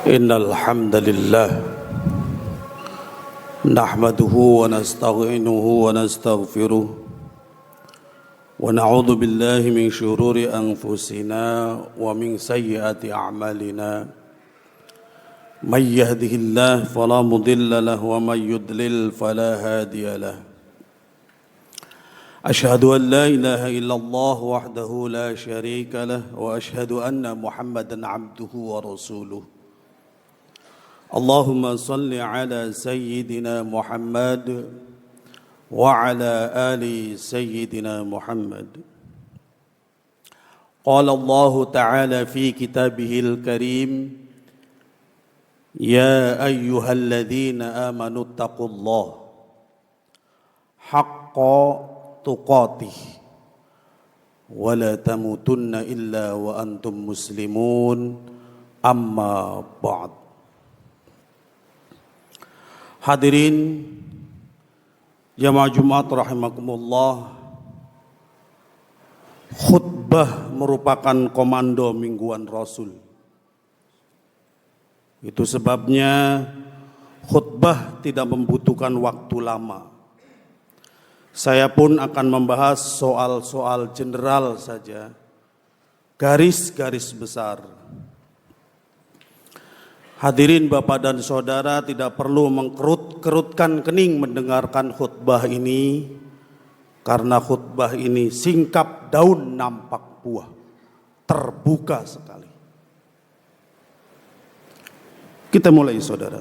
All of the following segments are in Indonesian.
إن الحمد لله نحمده ونستعينه ونستغفره ونعوذ بالله من شرور أنفسنا ومن سيئات أعمالنا من يهده الله فلا مضل له ومن يضلل فلا هادي له أشهد أن لا إله إلا الله وحده لا شريك له وأشهد أن محمدا عبده ورسوله اللهم صل على سيدنا محمد وعلى آل سيدنا محمد قال الله تعالى في كتابه الكريم يا أيها الذين آمنوا اتقوا الله حق تقاته ولا تموتن إلا وأنتم مسلمون أما بعد. Hadirin jamaah Jumat rahimakumullah, khutbah merupakan komando mingguan Rasul. Itu sebabnya khutbah tidak membutuhkan waktu lama. Saya pun akan membahas soal-soal general saja, garis-garis besar. Hadirin Bapak dan Saudara, tidak perlu mengkerut-kerutkan kening mendengarkan khutbah ini, karena khutbah ini singkap daun nampak buah, terbuka sekali. Kita mulai saudara.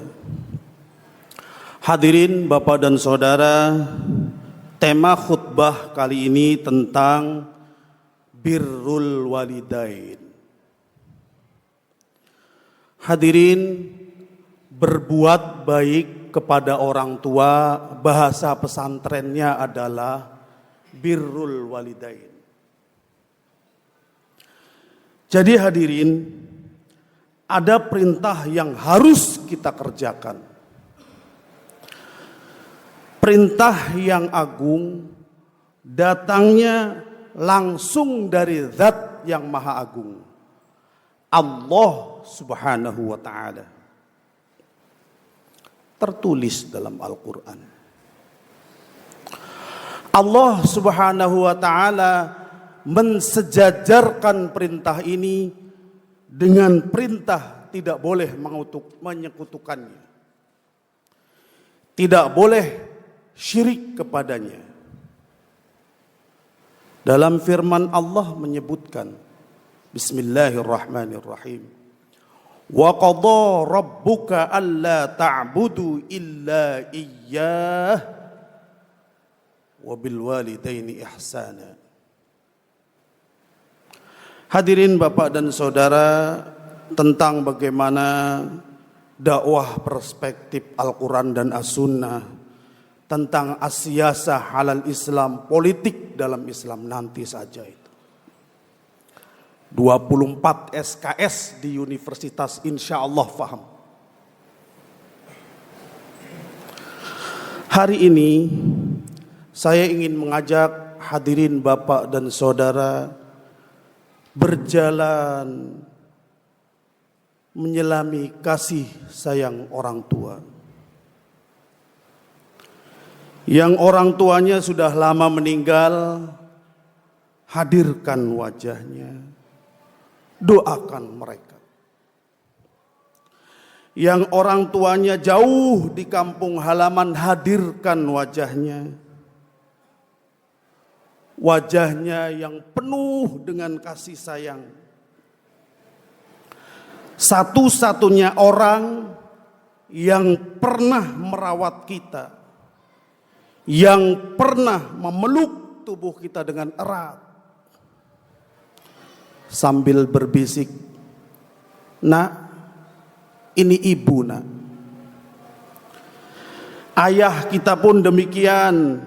Hadirin Bapak dan Saudara, tema khutbah kali ini tentang birrul walidain. Hadirin, berbuat baik kepada orang tua, bahasa pesantrennya adalah birrul walidain. Jadi hadirin, ada perintah yang harus kita kerjakan. Perintah yang agung datangnya langsung dari Zat yang Maha Agung, Allah Subhanahu wa ta'ala. Tertulis dalam Al-Quran. Allah Subhanahu wa ta'ala mensejajarkan perintah ini dengan perintah tidak boleh menyekutukannya, tidak boleh syirik kepadanya. Dalam firman Allah menyebutkan, Bismillahirrahmanirrahim. Wa qadha rabbuka alla ta'budu illa iyyah wa bil walidaini ihsana. Hadirin Bapak dan Saudara, tentang bagaimana dakwah perspektif Al-Quran dan As-Sunnah, tentang as-siyasah halal Islam, politik dalam Islam nanti saja itu. 24 SKS di universitas insya Allah faham. Hari ini saya ingin mengajak hadirin Bapak dan Saudara berjalan menyelami kasih sayang orang tua. Yang orang tuanya sudah lama meninggal, hadirkan wajahnya, doakan mereka. Yang orang tuanya jauh di kampung halaman, hadirkan wajahnya. Wajahnya yang penuh dengan kasih sayang. Satu-satunya orang yang pernah merawat kita, yang pernah memeluk tubuh kita dengan erat, sambil berbisik, "Nak, ini ibu, nak." Ayah kita pun demikian.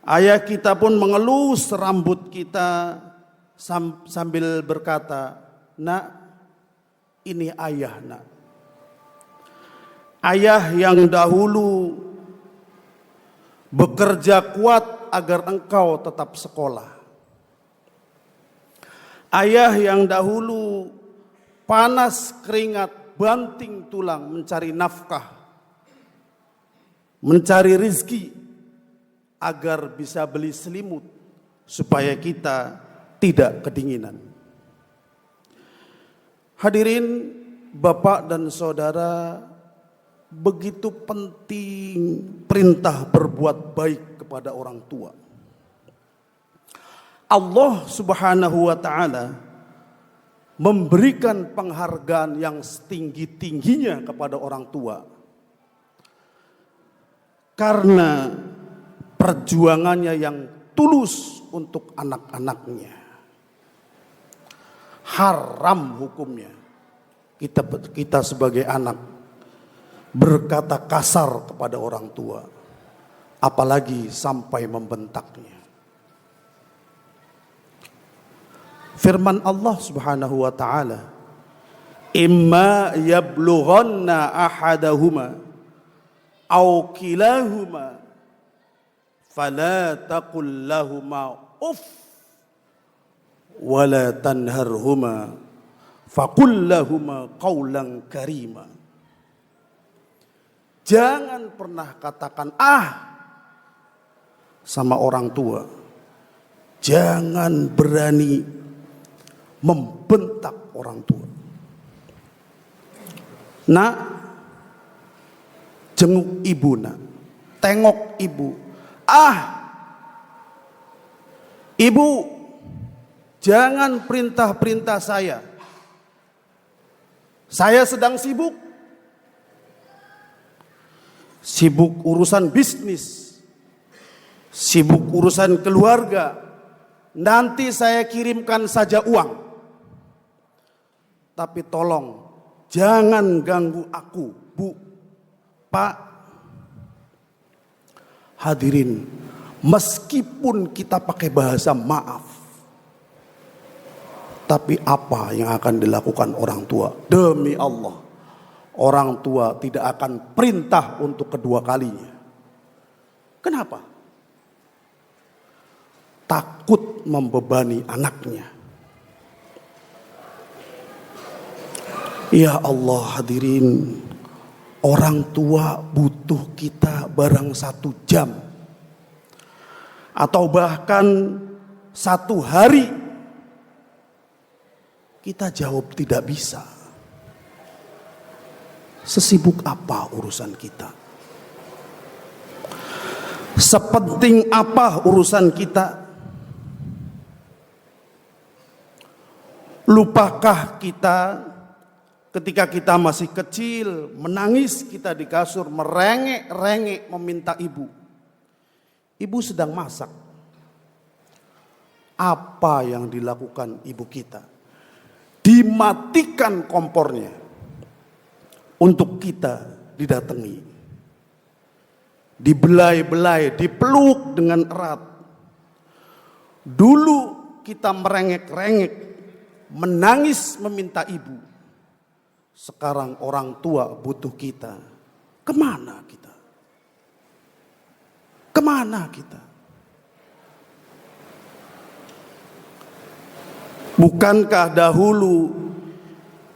Ayah kita pun mengelus rambut kita sambil berkata, "Nak, ini ayah, nak." Ayah yang dahulu bekerja kuat agar engkau tetap sekolah. Ayah yang dahulu panas keringat banting tulang mencari nafkah, mencari rizki agar bisa beli selimut supaya kita tidak kedinginan. Hadirin Bapak dan Saudara, begitu penting perintah berbuat baik kepada orang tua. Allah Subhanahu wa taala memberikan penghargaan yang setinggi-tingginya kepada orang tua karena perjuangannya yang tulus untuk anak-anaknya. Haram hukumnya kita sebagai anak berkata kasar kepada orang tua, apalagi sampai membentaknya. Firman Allah Subhanahu wa taala, "Imma yablughanna ahadahuma aw kilahuma fala taqul lahumā uff wa la tanharhumā faqul lahumā qawlan karīmā." Jangan pernah katakan sama orang tua. Jangan berani membentak orang tua. Nak, jenguk ibu nak, tengok ibu. Ibu, jangan perintah-perintah saya. Saya sedang sibuk. Sibuk urusan bisnis, sibuk urusan keluarga. Nanti saya kirimkan saja uang. Tapi tolong jangan ganggu aku, Bu, Pak. Hadirin, meskipun kita pakai bahasa maaf, tapi apa yang akan dilakukan orang tua? Demi Allah, orang tua tidak akan perintah untuk kedua kalinya. Kenapa? Takut membebani anaknya. Ya Allah, hadirin, orang tua butuh kita barang 1 jam atau bahkan 1 hari, kita jawab tidak bisa. Sesibuk apa urusan kita? Sepenting apa urusan kita? Lupakah kita ketika kita masih kecil, menangis kita di kasur, merengek-rengek meminta ibu. Ibu sedang masak. Apa yang dilakukan ibu kita? Dimatikan kompornya untuk kita didatangi. Dibelai-belai, dipeluk dengan erat. Dulu kita merengek-rengek, menangis meminta ibu. Sekarang orang tua butuh kita. Kemana kita? Kemana kita? Bukankah dahulu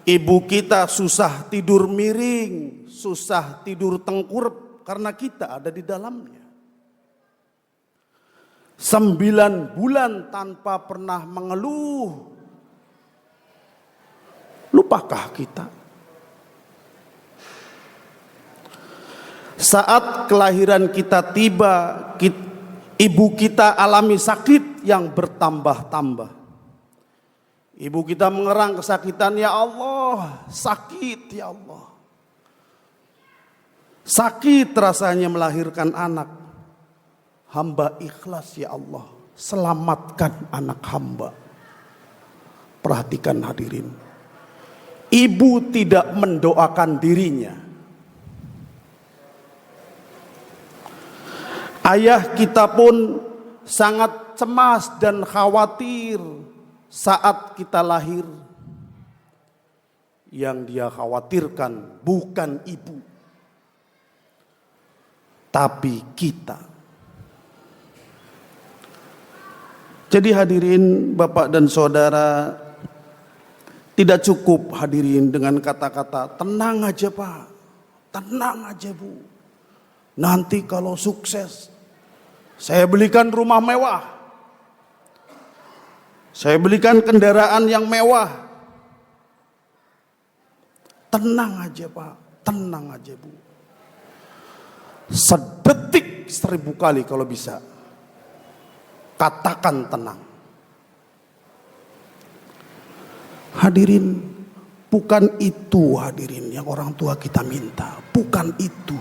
ibu kita susah tidur miring, susah tidur tengkurap karena kita ada di dalamnya. 9 bulan tanpa pernah mengeluh. Lupakah kita? Saat kelahiran kita tiba, ibu kita alami sakit yang bertambah-tambah. Ibu kita mengerang kesakitan, ya Allah, sakit ya Allah. Sakit rasanya melahirkan anak. Hamba ikhlas ya Allah, selamatkan anak hamba. Perhatikan hadirin. Ibu tidak mendoakan dirinya. Ayah kita pun sangat cemas dan khawatir saat kita lahir. Yang dia khawatirkan bukan ibu, tapi kita. Jadi hadirin Bapak dan Saudara, Tidak cukup hadirin dengan kata-kata tenang aja Pak, tenang aja Bu. Nanti kalau sukses saya belikan rumah mewah, saya belikan kendaraan yang mewah. Tenang aja Pak, tenang aja Bu. Sedetik 1000 kali kalau bisa katakan tenang. Hadirin, bukan itu hadirin yang orang tua kita minta. Bukan itu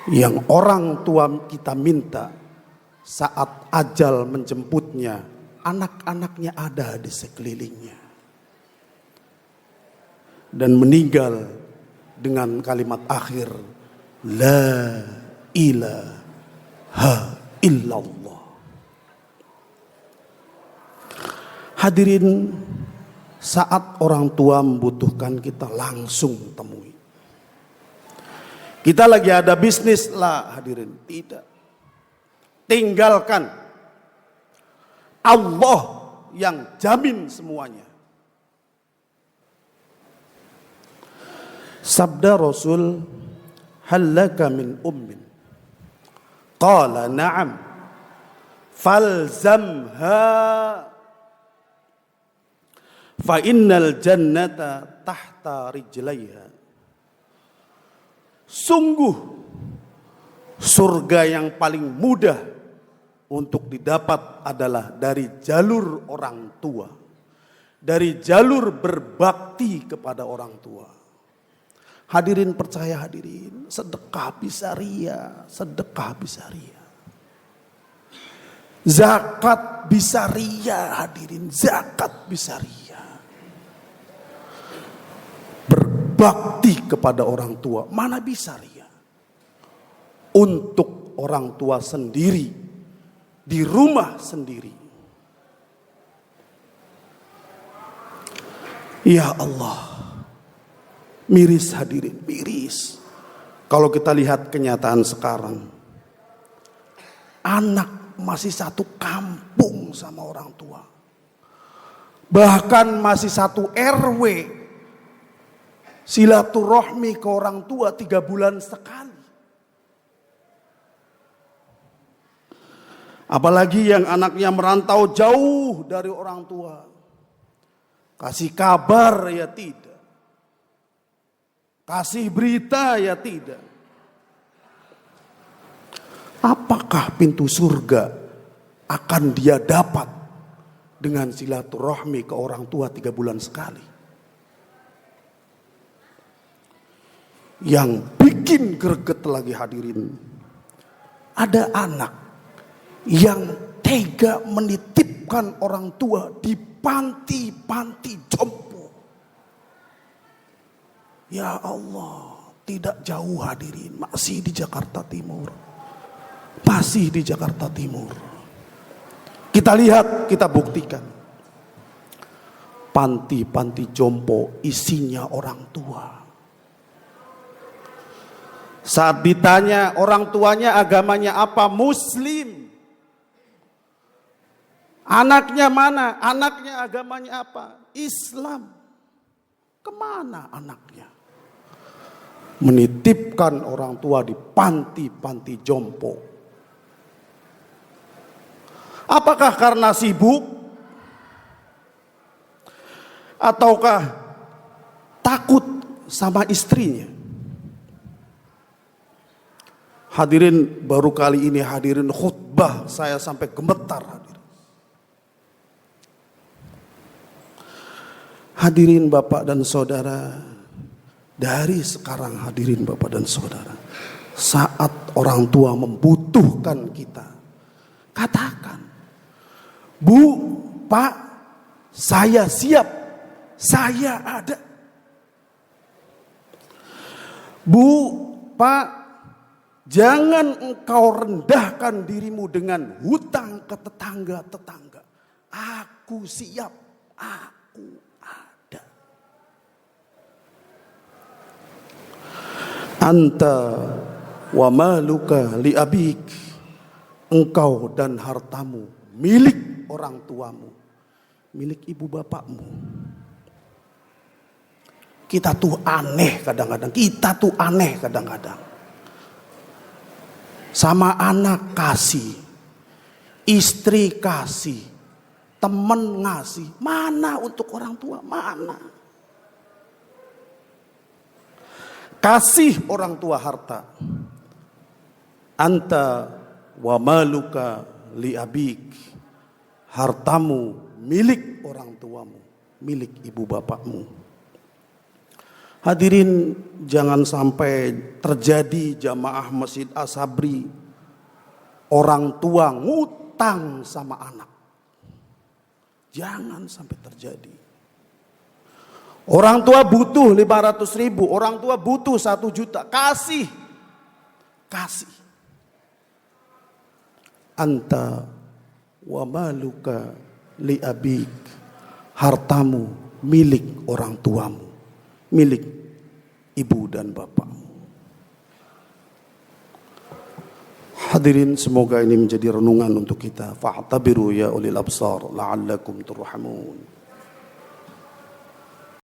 yang orang tua kita minta saat ajal menjemputnya. Anak-anaknya ada di sekelilingnya. Dan meninggal dengan kalimat akhir, La ilaha illallah. Hadirin, saat orang tua membutuhkan kita langsung temui. Kita lagi ada bisnis lah hadirin, tidak. Tinggalkan. Allah yang jamin semuanya. Sabda Rasul, Hallaka min ummin. Qala na'am. Falzamha. Fa innal jannata tahta rijlaiha. Sungguh surga yang paling mudah untuk didapat adalah dari jalur orang tua, dari jalur berbakti kepada orang tua. Hadirin percaya hadirin, sedekah bisa ria, sedekah bisa ria. Zakat bisa ria hadirin, zakat bisa ria. Berbakti kepada orang tua, mana bisa ria? Untuk orang tua sendiri, di rumah sendiri. Ya Allah, miris hadirin, miris. Kalau kita lihat kenyataan sekarang, anak masih satu kampung sama orang tua. Bahkan masih satu RW. Silaturahmi ke orang tua 3 bulan sekali. Apalagi yang anaknya merantau jauh dari orang tua. Kasih kabar ya tidak. Kasih berita ya tidak. Apakah pintu surga akan dia dapat dengan silaturahmi ke orang tua 3 bulan sekali? Yang bikin greget lagi hadirin, ada anak yang tega menitipkan orang tua di panti-panti jompo. Ya Allah, tidak jauh hadirin, masih di Jakarta Timur. Masih di Jakarta Timur. Kita lihat, kita buktikan. Panti-panti jompo isinya orang tua. Saat ditanya orang tuanya agamanya apa? Muslim. Anaknya mana? Anaknya agamanya apa? Islam. Kemana anaknya? Menitipkan orang tua di panti-panti jompo. Apakah karena sibuk? Ataukah takut sama istrinya? Hadirin, baru kali ini hadirin khutbah saya sampai gemetar hadirin. Hadirin Bapak dan Saudara, dari sekarang hadirin Bapak dan Saudara, saat orang tua membutuhkan kita, katakan, Bu, Pak, saya siap, saya ada. Bu, Pak, jangan engkau rendahkan dirimu dengan hutang ke tetangga-tetangga. Aku siap, aku ada. Anta wa maluka li abik. Engkau dan hartamu milik orang tuamu, milik ibu bapakmu. Kita tuh aneh kadang-kadang. Sama anak kasih, istri kasih, teman ngasih. Mana untuk orang tua? Mana? Kasih orang tua harta. Anta wa maluka li abik. Hartamu milik orang tuamu, milik ibu bapakmu. Hadirin, jangan sampai terjadi jamaah Masjid As-Sabri orang tua ngutang sama anak. Jangan sampai terjadi. Orang tua butuh 500.000, orang tua butuh 1 juta, kasih. Anta wa maluka li abik. Hartamu milik orang tuamu, milik ibu dan bapakmu. Hadirin, semoga ini menjadi renungan untuk kita. Fa'tabiru ya ulil absar la'allakum turhamun.